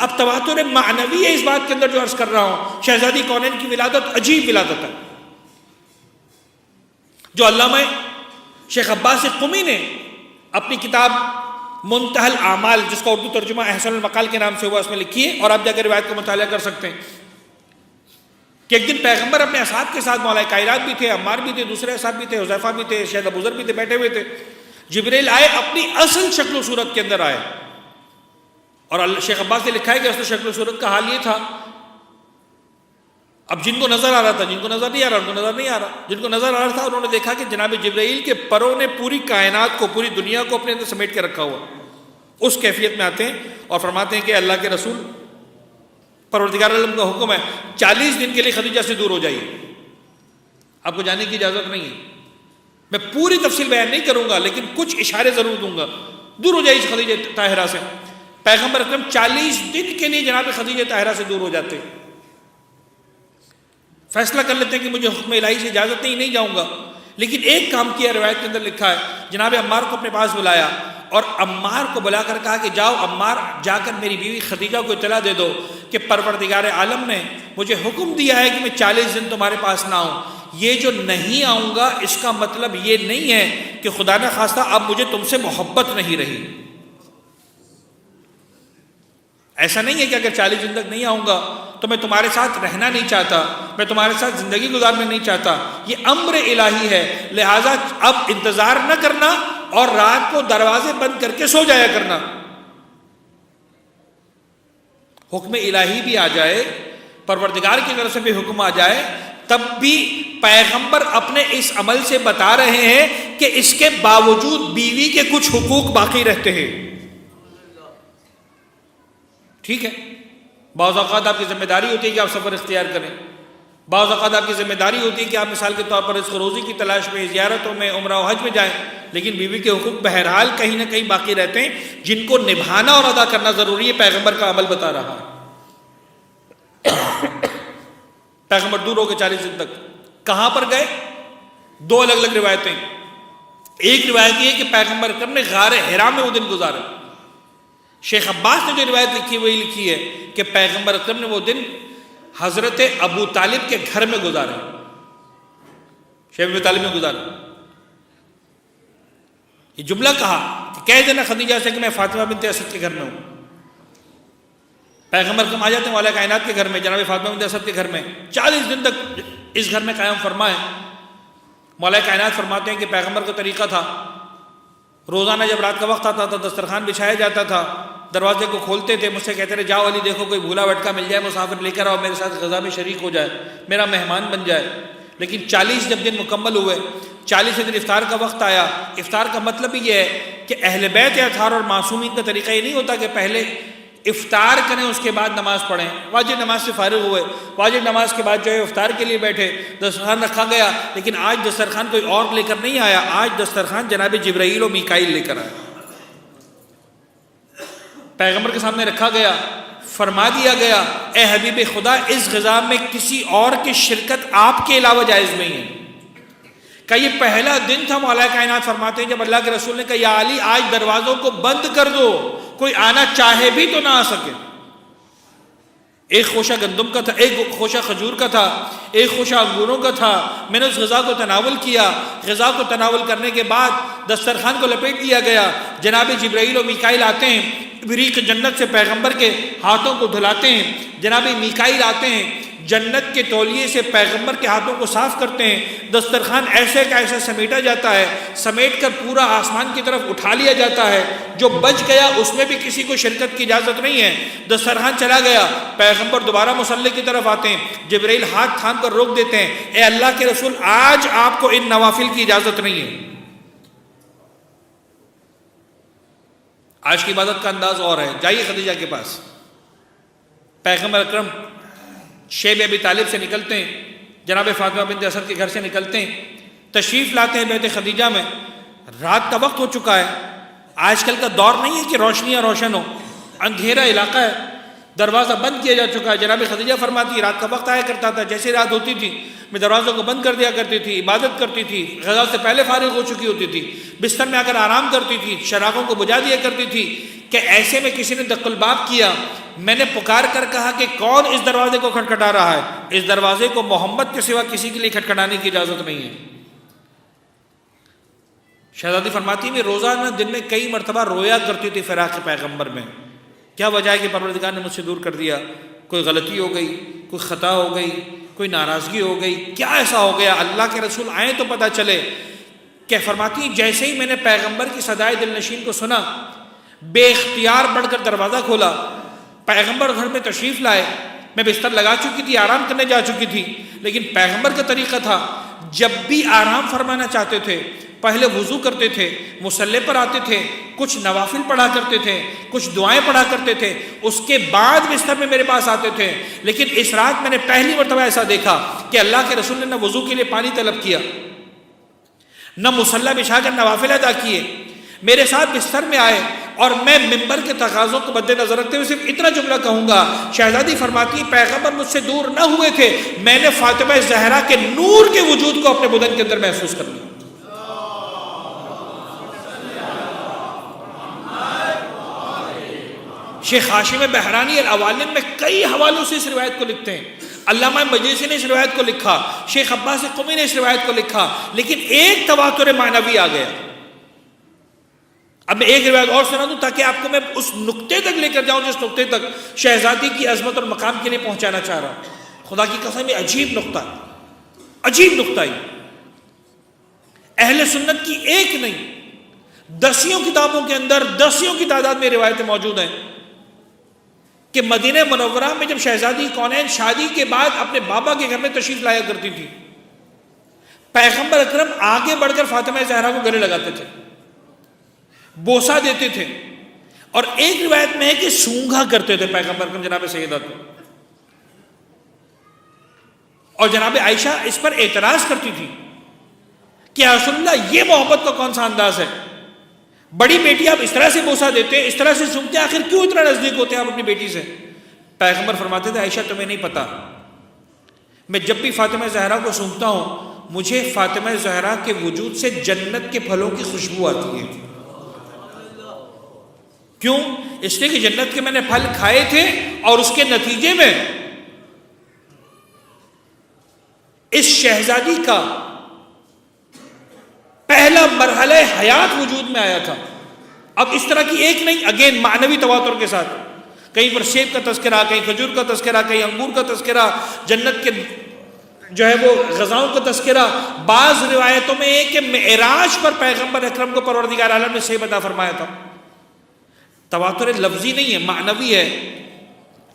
اب تواتر معنوی ہے اس بات کے اندر جو عرض کر رہا ہوں. شہزادی کونین کی ولادت عجیب ولادت ہے جو علامہ شیخ عباس قمی نے اپنی کتاب منتہی الاعمال، جس کا اردو ترجمہ احسن المقال کے نام سے ہوا، اس میں لکھی ہے، اور آپ جا کے روایت کا مطالعہ کر سکتے ہیں کہ ایک دن پیغمبر اپنے اصحاب کے ساتھ، مولا کائنات بھی تھے، عمار بھی تھے، دوسرے اصحاب بھی تھے، حذیفہ بھی تھے، شیخ ابو ذر بھی تھے، بیٹھے ہوئے تھے. جبریل آئے، اپنی اصل شکل و صورت کے اندر آئے، اور شیخ عباس نے لکھا ہے کہ اصل شکل و صورت کا حال یہ تھا، اب جن کو نظر آ رہا تھا، جن کو نظر نہیں آ رہا ان کو نظر نہیں آ رہا، جن کو نظر آ رہا تھا انہوں نے دیکھا کہ جناب جبرائیل کے پروں نے پوری کائنات کو، پوری دنیا کو اپنے اندر سمیٹ کے رکھا ہوا. اس کیفیت میں آتے ہیں اور فرماتے ہیں کہ اللہ کے رسول، پروردگار عالم کا حکم ہے 40 دن کے لیے خدیجہ سے دور ہو جائیے، آپ کو جانے کی اجازت نہیں ہے. میں پوری تفصیل بیان نہیں کروں گا لیکن کچھ اشارے ضرور دوں گا. دور ہو جائیے خدیجہ طاہرہ سے. پیغمبر اکرم 40 دن کے لیے جناب خدیجہ طاہرہ سے دور ہو جاتے ہیں، فیصلہ کر لیتے ہیں کہ مجھے حکم الہی سے اجازت نہیں جاؤں گا. لیکن ایک کام کیا، روایت کے اندر لکھا ہے، جناب عمار کو اپنے پاس بلایا اور عمار کو بلا کر کہا کہ جاؤ عمار، جا کر میری بیوی خدیجہ کو اطلاع دے دو کہ پروردگار عالم نے مجھے حکم دیا ہے کہ میں 40 دن تمہارے پاس نہ آؤں. یہ جو نہیں آؤں گا اس کا مطلب یہ نہیں ہے کہ خدا نہ خواستہ اب مجھے تم سے محبت نہیں رہی. ایسا نہیں ہے کہ اگر 40 دن تک نہیں آؤں گا تو میں تمہارے ساتھ رہنا نہیں چاہتا، میں تمہارے ساتھ زندگی گزارنا نہیں چاہتا. یہ امر الہی ہے، لہٰذا اب انتظار نہ کرنا اور رات کو دروازے بند کر کے سو جایا کرنا. حکم الہی بھی آ جائے، پروردگار کی طرف سے بھی حکم آ جائے، تب بھی پیغمبر اپنے اس عمل سے بتا رہے ہیں کہ اس کے باوجود بیوی کے کچھ حقوق باقی رہتے ہیں. ٹھیک ہے، بعض اوقات آپ کی ذمہ داری ہوتی ہے کہ آپ سفر اختیار کریں، بعض اوقات آپ کی ذمہ داری ہوتی ہے کہ آپ مثال کے طور پر رزق روزی کی تلاش میں، زیارتوں میں، عمرہ و حج میں جائیں، لیکن بیوی کے حقوق بہرحال کہیں نہ کہیں باقی رہتے ہیں جن کو نبھانا اور ادا کرنا ضروری ہے. پیغمبر کا عمل بتا رہا ہے. پیغمبر دور ہو گئے 40 دن تک. کہاں پر گئے؟ 2 الگ الگ روایتیں. ایک روایت یہ کہ پیغمبر اکرم نے غار حرا میں وہ دن گزارے. شیخ عباس نے جو روایت لکھی وہی لکھی ہے کہ پیغمبر اکرم نے وہ دن حضرت ابو طالب کے گھر میں گزارے، شیخ ابو طالب میں گزارے. یہ جملہ کہا کہ کہہ دینا خدیجہ سے کہ میں فاطمہ بنت اسد کے گھر میں ہوں. پیغمبر اکرم آ جاتے ہیں مولا کائنات کے گھر میں، جناب فاطمہ بنت اسد کے گھر میں، 40 دن تک اس گھر میں قیام فرمائے. مولا کائنات فرماتے ہیں کہ پیغمبر کا طریقہ تھا، روزانہ جب رات کا وقت آتا تھا دسترخوان بچھایا جاتا تھا، دروازے کو کھولتے تھے، مجھ سے کہتے رہے جاؤ علی دیکھو کوئی بھولا بٹکا مل جائے، مسافر لے کر آؤ، میرے ساتھ غذا میں شریک ہو جائے، میرا مہمان بن جائے. لیکن 40 جب دن مکمل ہوئے، 40 دن افطار کا وقت آیا. افطار کا مطلب یہ ہے کہ اہل بیت اطہار اور معصومین کا طریقہ یہ نہیں ہوتا کہ پہلے افطار کریں اس کے بعد نماز پڑھیں. واجب نماز سے فارغ ہوئے، واجب نماز کے بعد جو ہے افطار کے لیے بیٹھے، دسترخوان رکھا گیا. لیکن آج دسترخوان کوئی اور لے کر نہیں آیا، آج دسترخوان جناب جبرائیل و میکائیل لے کر آیا. پیغمبر کے سامنے رکھا گیا، فرما دیا گیا اے حبیب خدا اس غذا میں کسی اور کی شرکت آپ کے علاوہ جائز نہیں ہے. کہ یہ پہلا دن تھا، مولا کائنات فرماتے ہیں جب اللہ کے رسول نے کہا یا علی آج دروازوں کو بند کر دو، کوئی آنا چاہے بھی تو نہ آ سکے. ایک خوشہ گندم کا تھا، ایک خوشہ کھجور کا تھا، ایک خوشہ انگوروں کا تھا. میں نے اس غذا کو تناول کیا. غذا کو تناول کرنے کے بعد دسترخوان کو لپیٹ دیا گیا. جناب جبرائیل و میکائیل آتے ہیں، بریق جنت سے پیغمبر کے ہاتھوں کو دھلاتے ہیں. جناب میکائیل آتے ہیں، جنت کے تولیے سے پیغمبر کے ہاتھوں کو صاف کرتے ہیں. دسترخوان ایسے کا ایسا سمیٹا جاتا ہے، سمیٹ کر پورا آسمان کی طرف اٹھا لیا جاتا ہے. جو بچ گیا اس میں بھی کسی کو شرکت کی اجازت نہیں ہے. دسترخوان چلا گیا، پیغمبر دوبارہ مصلی کی طرف آتے ہیں. جبرائیل ہاتھ تھام کر روک دیتے ہیں، اے اللہ کے رسول آج آپ کو ان نوافل کی اجازت نہیں ہے. آج کی عبادت کا انداز اور ہے. جائیے خدیجہ کے پاس. پیغمبر اکرم شیب ابی طالب سے نکلتے ہیں، جناب فاطمہ بنت اسد کے گھر سے نکلتے ہیں، تشریف لاتے ہیں بیت خدیجہ میں. رات کا وقت ہو چکا ہے. آج کل کا دور نہیں ہے کہ روشنیاں روشن ہو، اندھیرا علاقہ ہے. دروازہ بند کیا جا چکا ہے. جناب خدیجہ فرماتی رات کا وقت آیا کرتا تھا، جیسے رات ہوتی تھی میں دروازوں کو بند کر دیا کرتی تھی، عبادت کرتی تھی، غزا سے پہلے فارغ ہو چکی ہوتی تھی، بستر میں آ کر آرام کرتی تھی، چراغوں کو بجھا دیا کرتی تھی کہ ایسے میں کسی نے دق الباب کیا. میں نے پکار کر کہا کہ کون اس دروازے کو کھٹکھٹا رہا ہے؟ اس دروازے کو محمد کے سوا کسی کے لیے کھٹکھٹانے کی اجازت نہیں ہے. شہزادی فرماتی میں روزانہ دن میں کئی مرتبہ رویا کرتی تھی فراق پیغمبر میں. کیا وجہ ہے کہ پروردگار نے مجھ سے دور کر دیا؟ کوئی غلطی ہو گئی، کوئی خطا ہو گئی، کوئی ناراضگی ہو گئی، کیا ایسا ہو گیا؟ اللہ کے رسول آئیں تو پتہ چلے. کہ فرماتی جیسے ہی میں نے پیغمبر کی صدائے دل نشین کو سنا، بے اختیار بڑھ کر دروازہ کھولا، پیغمبر گھر میں تشریف لائے. میں بستر لگا چکی تھی، آرام کرنے جا چکی تھی، لیکن پیغمبر کا طریقہ تھا جب بھی آرام فرمانا چاہتے تھے پہلے وضو کرتے تھے، مصلی پر آتے تھے، کچھ نوافل پڑھا کرتے تھے، کچھ دعائیں پڑھا کرتے تھے، اس کے بعد بستر میں میرے پاس آتے تھے. لیکن اس رات میں نے پہلی مرتبہ ایسا دیکھا کہ اللہ کے رسول نے نہ وضو کے لیے پانی طلب کیا، نہ مصلی بچھا کر نوافل ادا کیے، میرے ساتھ بستر میں آئے. اور میں منبر کے تقاضوں کو مد نظر رکھتے ہوئے صرف اتنا جملہ کہوں گا. شہزادی فرماتی پیغمبر مجھ سے دور نہ ہوئے تھے، میں نے فاطمہ زہرا کے نور کے وجود کو اپنے بدن کے اندر محسوس کر لیا. شیخ ہاشم بحرانی العوالم میں کئی حوالوں سے اس روایت کو لکھتے ہیں. علامہ مجلسی نے اس روایت کو لکھا، شیخ عباس قمی نے اس روایت کو لکھا، لیکن ایک تواتر معنوی آ گیا. اب میں ایک روایت اور سنا دوں تاکہ آپ کو میں اس نقطے تک لے کر جاؤں جس نقطے تک شہزادی کی عظمت اور مقام کے لیے پہنچانا چاہ رہا ہوں. خدا کی قسم یہ عجیب نقطہ ہے، عجیب نقطہ ہے. اہل سنت کی ایک نہیں دسیوں کتابوں کے اندر دسیوں کی تعداد میں روایتیں موجود ہیں کہ مدینہ منورہ میں جب شہزادی کونین شادی کے بعد اپنے بابا کے گھر میں تشریف لایا کرتی تھی، پیغمبر اکرم آگے بڑھ کر فاطمہ زہرا کو گلے لگاتے تھے، بوسہ دیتے تھے، اور ایک روایت میں ہے کہ سونگھا کرتے تھے پیغمبر اکرم جناب سیدہ کو. اور جناب عائشہ اس پر اعتراض کرتی تھی کہ یا رسول اللہ یہ محبت کا کون سا انداز ہے؟ بڑی بیٹی آپ اس طرح سے بوسہ دیتے، اس طرح سے سونگتے، آخر کیوں اتنا نزدیک ہوتے ہیں آپ اپنی بیٹی سے؟ پیغمبر فرماتے تھے عائشہ تمہیں نہیں پتا، میں جب بھی فاطمہ زہرا کو سونگتا ہوں مجھے فاطمہ زہرا کے وجود سے جنت کے پھلوں کی خوشبو آتی ہے. کیوں؟ اس لیے کہ جنت کے میں نے پھل کھائے تھے اور اس کے نتیجے میں اس شہزادی کا پہلا مرحلہ حیات وجود میں آیا تھا. اب اس طرح کی ایک نہیں، اگین معنوی تواتر کے ساتھ، کہیں پر سیب کا تذکرہ، کہیں کھجور کا تذکرہ، کہیں انگور کا تذکرہ، جنت کے جو ہے وہ غذاؤں کا تذکرہ. بعض روایتوں میں ہے کہ معراج پر پیغمبر اکرم کو پروردگار عالم نے سیب عطا فرمایا تھا. تواتر لفظی نہیں ہے، معنوی ہے.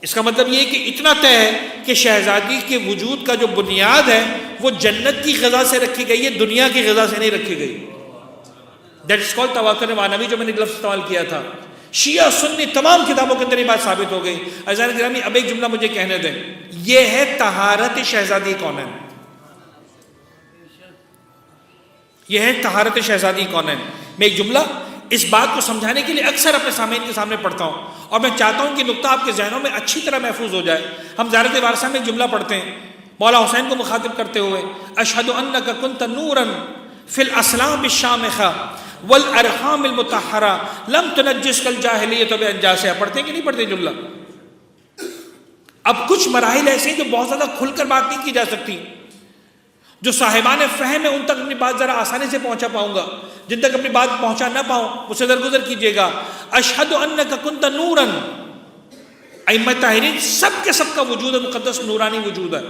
اس کا مطلب یہ ہے کہ اتنا طے ہے کہ شہزادی کے وجود کا جو بنیاد ہے وہ جنت کی غذا سے رکھی گئی ہے، دنیا کی غذا سے نہیں رکھی گئی. دیٹ از کالڈ تواتر معنوی، جو میں نے لفظ استعمال کیا تھا. شیعہ سنی تمام کتابوں کے اندر یہ بات ثابت ہو گئی. عزیزان گرامی اب ایک جملہ مجھے کہنے دیں، یہ ہے طہارت شہزادی کونین. یہ ہے طہارت شہزادی کونین. میں ایک جملہ اس بات کو سمجھانے کے لیے اکثر اپنے سامعین کے سامنے پڑھتا ہوں، اور میں چاہتا ہوں کہ نقطہ آپ کے ذہنوں میں اچھی طرح محفوظ ہو جائے. ہم زیارت وارثہ میں ایک جملہ پڑھتے ہیں مولا حسین کو مخاطب کرتے ہوئے، اشہد انک کنت نورا فی الاصلاب الشامخہ والارحام المطہرہ لم تنجسک الجاہلیۃ بانجاسہا. پڑھتے ہیں کہ نہیں پڑھتے جملہ؟ اب کچھ مراحل ایسے ہیں جو بہت زیادہ کھل کر بات نہیں کی جا سکتی، جو صاحبان فہم ہے ان تک اپنی بات ذرا آسانی سے پہنچا پاؤں گا، جن تک اپنی بات پہنچا نہ پاؤں مجھ سے درگزر کیجیے گا. اشہد انک کنت نورا، ائمہ طاہرین سب کے سب کا وجود مقدس نورانی وجود ہے.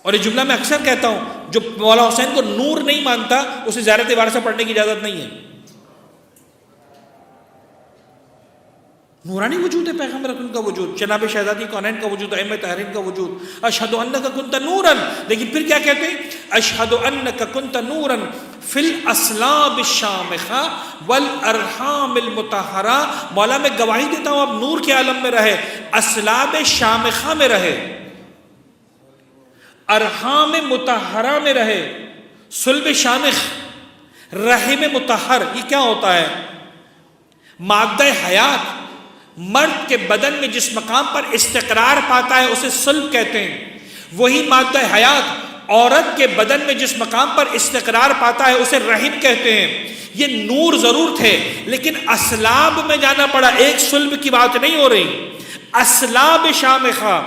اور یہ جملہ میں اکثر کہتا ہوں، جو مولا حسین کو نور نہیں مانتا اسے زیارت وارثہ پڑھنے کی اجازت نہیں ہے. نورانی وجود ہے پیغمبر اکرم کا وجود، جناب شہزادی کونین کا وجود، ائمہ طاہرین کا وجود. اشہد انک کنت نورا، لیکن پھر کیا کہتے ہیں؟ اشہد انک کنت نورا فی الاصلاب الشامخہ والارحام المطہرہ. مولا میں گواہی دیتا ہوں اب نور کے عالم میں رہے، اصلاب شامخہ میں رہے، ارحام مطہرہ میں رہے. صلب شامخ، رحم مطہر، یہ کیا ہوتا ہے؟ مادہ حیات مرد کے بدن میں جس مقام پر استقرار پاتا ہے اسے صلب کہتے ہیں، وہی مادہ حیات عورت کے بدن میں جس مقام پر استقرار پاتا ہے اسے رحم کہتے ہیں۔ یہ نور ضرور تھے لیکن اسلاب میں جانا پڑا، ایک صلب کی بات نہیں ہو رہی، اسلاب شامخہ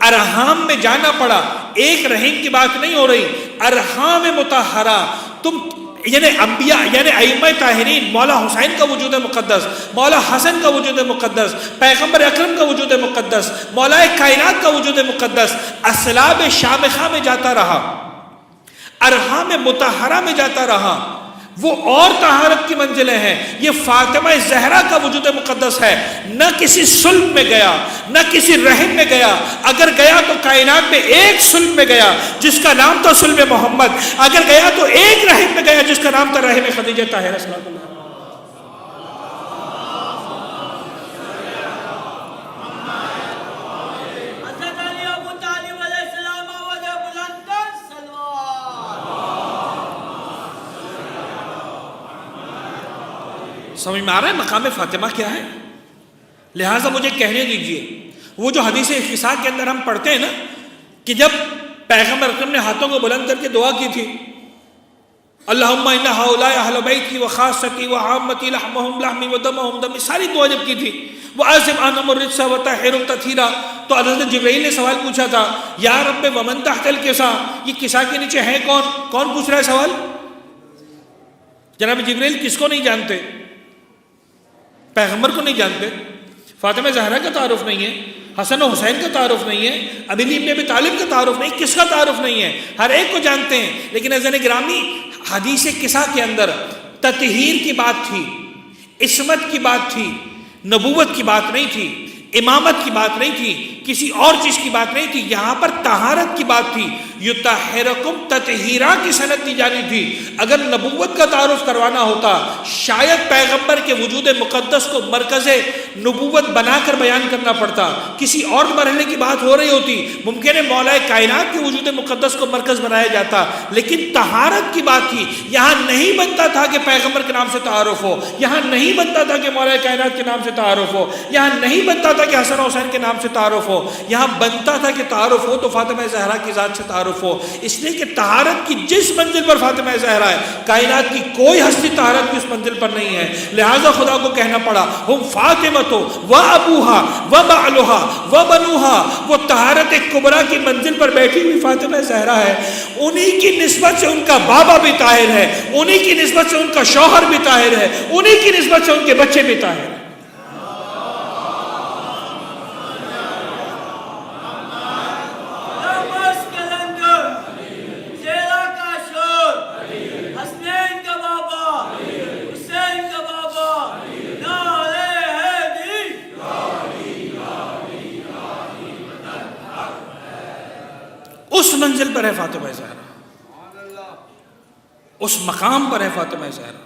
ارحام میں جانا پڑا، ایک رحم کی بات نہیں ہو رہی، ارحام مطہرہ۔ تم یعنی انبیاء یعنی ائمہ طاہرین، مولا حسین کا وجود مقدس، مولا حسن کا وجود مقدس، پیغمبر اکرم کا وجود مقدس، مولا کائنات کا وجود مقدس اسلاب شامخہ میں جاتا رہا، ارحام مطہرہ میں جاتا رہا، وہ اور طہارت کی منزلیں ہیں۔ یہ فاطمہ زہرا کا وجود مقدس ہے، نہ کسی صلب میں گیا نہ کسی رحم میں گیا، اگر گیا تو کائنات میں ایک صلب میں گیا جس کا نام تھا صلب محمد، اگر گیا تو ایک رحم میں گیا جس کا نام تھا رحم خدیجہ طاہرہ صلی اللہ علیہ وسلم۔ سمجھ میں آ رہا ہے مقام فاطمہ کیا ہے؟ لہٰذا مجھے کہنے دیجئے، وہ جو حدیث افصاح کے اندر ہم پڑھتے ہیں نا کہ جب پیغمبر اکرم نے ہاتھوں کو بلند کر کے دعا کی تھی، اللہم ان ہؤلاء اہل بیتی وخاصتی وعامتی لحمہم لحمی ودمہم دمی، ساری دعا جب کی تھی، وَأَعْزِبْ عَنْهُمُ الرِّجْسَ وَطَهِّرْهُمْ تَطْهِيرًا، تو حضرت جبرائیل نے سوال پوچھا تھا، یا رب ومن تحت الکساء، یہ کساء کے نیچے ہے کون؟ کون پوچھ رہا ہے سوال؟ جناب جبرائیل کس کو نہیں جانتے؟ پیغمبر کو نہیں جانتے، فاطمہ زہرا کا تعارف نہیں ہے، حسن و حسین کا تعارف نہیں ہے، علی ابن ابی طالب کا تعارف نہیں، کس کا تعارف نہیں ہے؟ ہر ایک کو جانتے ہیں، لیکن عزیزان گرامی حدیث کساء کے اندر تطہیر کی بات تھی، عصمت کی بات تھی، نبوت کی بات نہیں تھی، امامت کی بات نہیں تھی، کسی اور چیز کی بات نہیں تھی، یہاں پر طہارت کی بات تھی۔ یطہرکم تطہیرا کی سند دی جانی تھی۔ اگر نبوت کا تعارف کروانا ہوتا شاید پیغمبر کے وجود مقدس کو مرکز نبوت بنا کر بیان کرنا پڑتا، کسی اور مرحلے کی بات ہو رہی ہوتی، ممکن ہے مولا کائنات کے وجود مقدس کو مرکز بنایا جاتا، لیکن طہارت کی بات تھی۔ یہاں نہیں بنتا تھا کہ پیغمبر کے نام سے تعارف ہو، یہاں نہیں بنتا تھا کہ مولا کائنات کے نام سے تعارف ہو، یہاں نہیں بنتا تھا کہ حسن حسین کے نام سے تعارف ہو، یہاں بنتا تھا کہ تعارف ہو تو فاطمہ زہرا کی ذات سے تعارف ہو، اس لیے کہ طہارت کی جس منزل پر فاطمہ زہرا ہے کائنات کی کوئی ہستی طہارت کی اس منزل پر نہیں ہے، لہٰذا خدا کو کہنا پڑا ہم فاطمہ و ابوہا و بعلہا و بنوہا، وہ طہارت کبریٰ کی منزل پر بیٹھی ہوئی فاطمہ زہرا ہے، انہی کی نسبت سے ان کا بابا بھی طاہر ہے، انہی کی نسبت سے ان کا شوہر بھی طاہر ہے، انہی کی نسبت سے ان کے بچے بھی طاہر ہیں۔ اس منزل پر ہے فاطمہ زہرا، اس مقام پر ہے فاطمہ زہرا۔